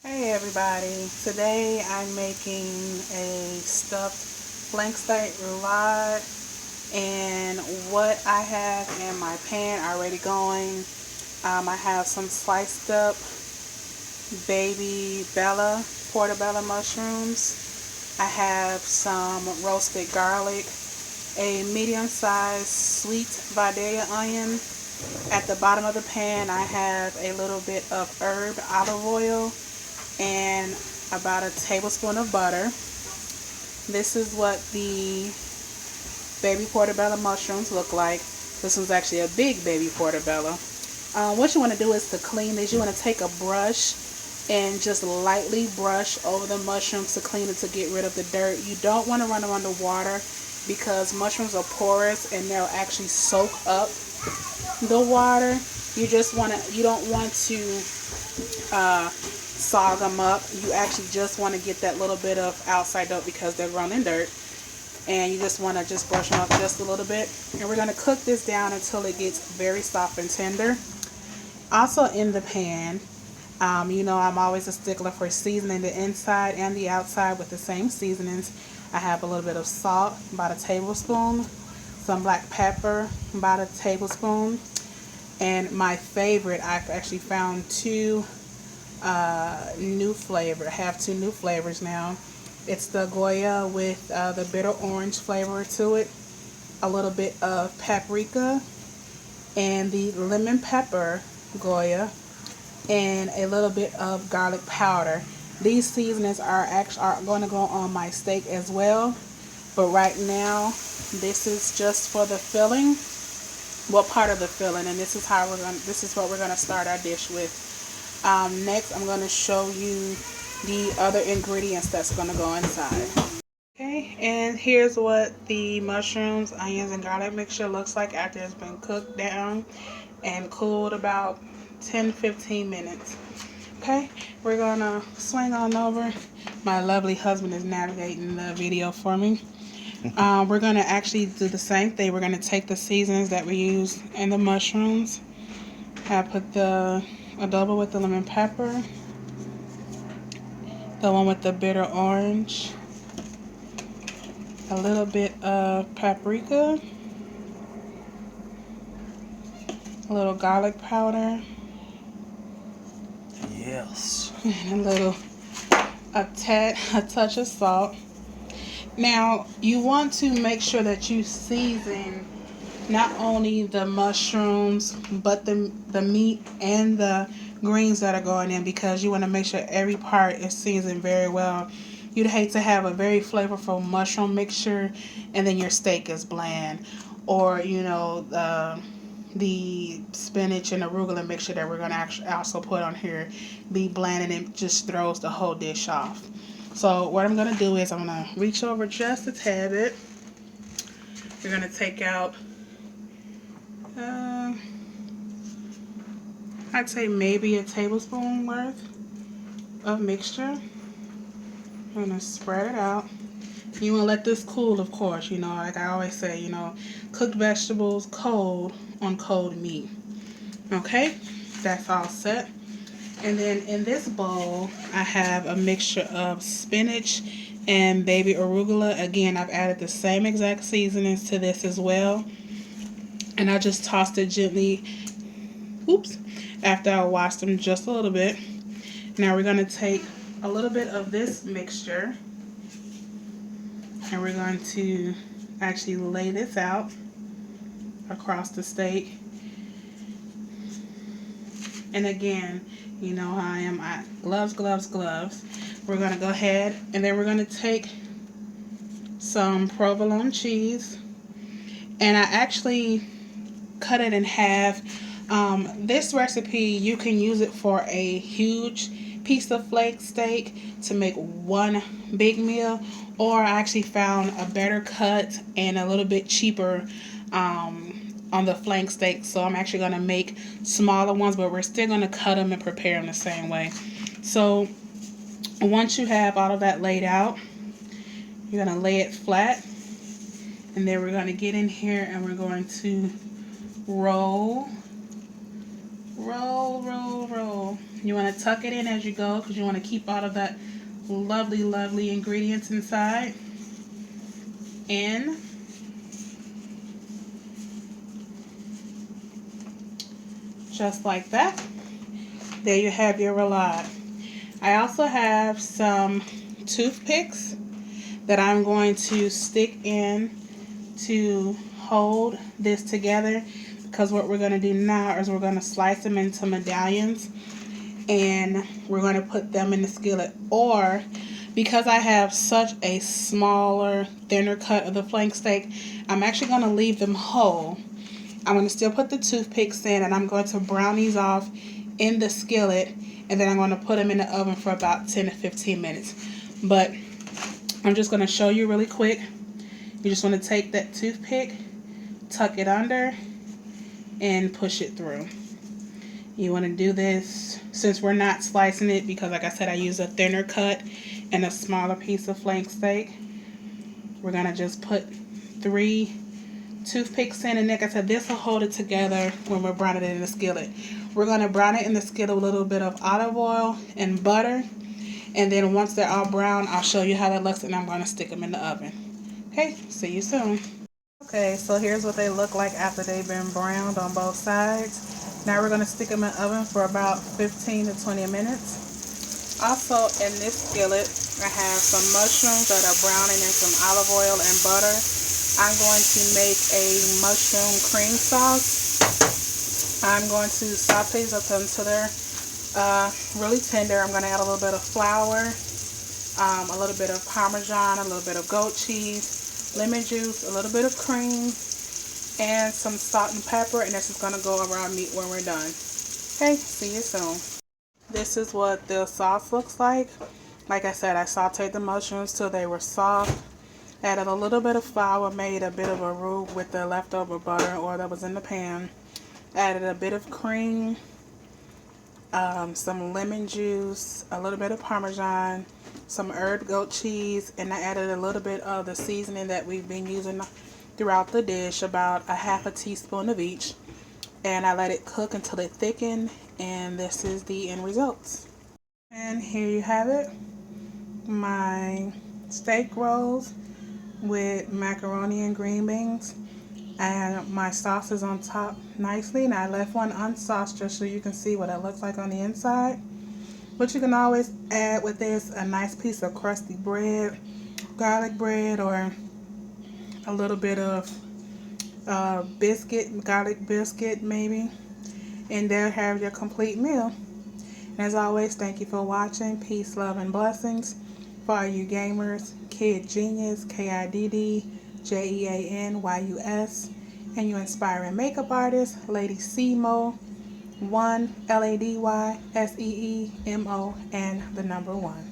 Hey everybody, today I'm making a stuffed flank steak roulade, and what I have in my pan already going, I have some sliced up baby Bella portobello mushrooms. I have some roasted garlic, a medium-sized sweet Vidalia onion. At the bottom of the pan I have a little bit of herb olive oil and about a tablespoon of butter. This is what the baby portobello mushrooms look like. This one's actually a big baby portobello. What you want to do is to clean these. You want to take a brush and just lightly brush over the mushrooms to clean it, to get rid of the dirt. You don't want to run them under water because mushrooms are porous and they'll actually soak up the water. You don't want to sog them up. You actually just want to get that little bit of outside dirt because they're grown in dirt, and you just want to just brush them up just a little bit. And we're going to cook this down until it gets very soft and tender. Also in the pan, I'm always a stickler for seasoning the inside and the outside with the same seasonings. I have a little bit of salt, about a tablespoon, some black pepper, about a tablespoon, and my favorite, I've actually found two new flavor. I have two new flavors now. It's the Goya with the bitter orange flavor to it, a little bit of paprika, and the lemon pepper Goya, and a little bit of garlic powder. These seasonings are going to go on my steak as well, but right now this is just for the filling. What part of the filling? And this is what we're gonna start our dish with. Next, I'm going to show you the other ingredients that's going to go inside. Okay, and here's what the mushrooms, onions, and garlic mixture looks like after it's been cooked down and cooled about 10-15 minutes. Okay, we're going to swing on over. My lovely husband is navigating the video for me. We're going to actually do the same thing. We're going to take the seasonings that we use in the mushrooms. I put the adobo with the lemon pepper, the one with the bitter orange, a little bit of paprika, a little garlic powder, Yes. and a touch of salt. Now you want to make sure that you season not only the mushrooms but the meat and the greens that are going in, because you want to make sure every part is seasoned very well. You'd hate to have a very flavorful mushroom mixture and then your steak is bland, or the spinach and arugula mixture that we're going to actually also put on here be bland, and it just throws the whole dish off. So what I'm going to do is I'm going to reach over just a tad bit. We're going to take out I'd say maybe a tablespoon worth of mixture. I'm going to spread it out. You want to let this cool, of course. Like I always say, cooked vegetables cold on cold meat. Okay, that's all set. And then in this bowl, I have a mixture of spinach and baby arugula. Again, I've added the same exact seasonings to this as well. And I just tossed it gently, after I washed them just a little bit. Now we're going to take a little bit of this mixture and we're going to actually lay this out across the steak. And again, you know how I am. Gloves. We're going to go ahead and then we're going to take some provolone cheese. And I actually cut it in half. This recipe, you can use it for a huge piece of flake steak to make one big meal, or I actually found a better cut and a little bit cheaper on the flank steak, so I'm actually going to make smaller ones, but we're still going to cut them and prepare them the same way. So once you have all of that laid out, you're going to lay it flat, and then we're going to get in here and we're going to roll. You want to tuck it in as you go because you want to keep all of that lovely, lovely ingredients inside. In. Just like that. There you have your roulade. I also have some toothpicks that I'm going to stick in to hold this together, because what we're going to do now is we're going to slice them into medallions and we're going to put them in the skillet. Or because I have such a smaller, thinner cut of the flank steak, I'm actually going to leave them whole. I'm going to still put the toothpicks in, and I'm going to brown these off in the skillet, and then I'm going to put them in the oven for about 10 to 15 minutes. But I'm just going to show you really quick. You just want to take that toothpick, tuck it under, and push it through. You want to do this since we're not slicing it, because like I said, I use a thinner cut and a smaller piece of flank steak. We're going to just put 3 toothpicks in, and like I said, this will hold it together when we're browning it in the skillet. We're going to brown it in the skillet with a little bit of olive oil and butter, and then once they're all brown, I'll show you how that looks, and I'm going to stick them in the oven. Okay, see you soon. Okay, so here's what they look like after they've been browned on both sides. Now we're going to stick them in the oven for about 15 to 20 minutes. Also in this skillet, I have some mushrooms that are browning in some olive oil and butter. I'm going to make a mushroom cream sauce. I'm going to saute these up until they're really tender. I'm going to add a little bit of flour, a little bit of Parmesan, a little bit of goat cheese, lemon juice, a little bit of cream, and some salt and pepper, and this is going to go over our meat when we're done. Okay, see you soon. This is what the sauce looks like. Like I said, I sauteed the mushrooms till they were soft. Added a little bit of flour, made a bit of a roux with the leftover butter or that was in the pan. Added a bit of cream, some lemon juice, a little bit of Parmesan, some herb goat cheese, and I added a little bit of the seasoning that we've been using throughout the dish, about a half a teaspoon of each. And I let it cook until it thickened, and this is the end results. And here you have it, my steak rolls with macaroni and green beans, and my sauce is on top nicely, and I left one unsauced just so you can see what it looks like on the inside. But you can always add with this a nice piece of crusty bread, garlic bread, or a little bit of biscuit, garlic biscuit maybe, and there you have your complete meal. And as always, thank you for watching. Peace, love, and blessings. For all you gamers, Kid Genius, KIDDJEANYUS, and you inspiring makeup artist, Lady Seemo, 1 LADYSEEMO, and the number 1.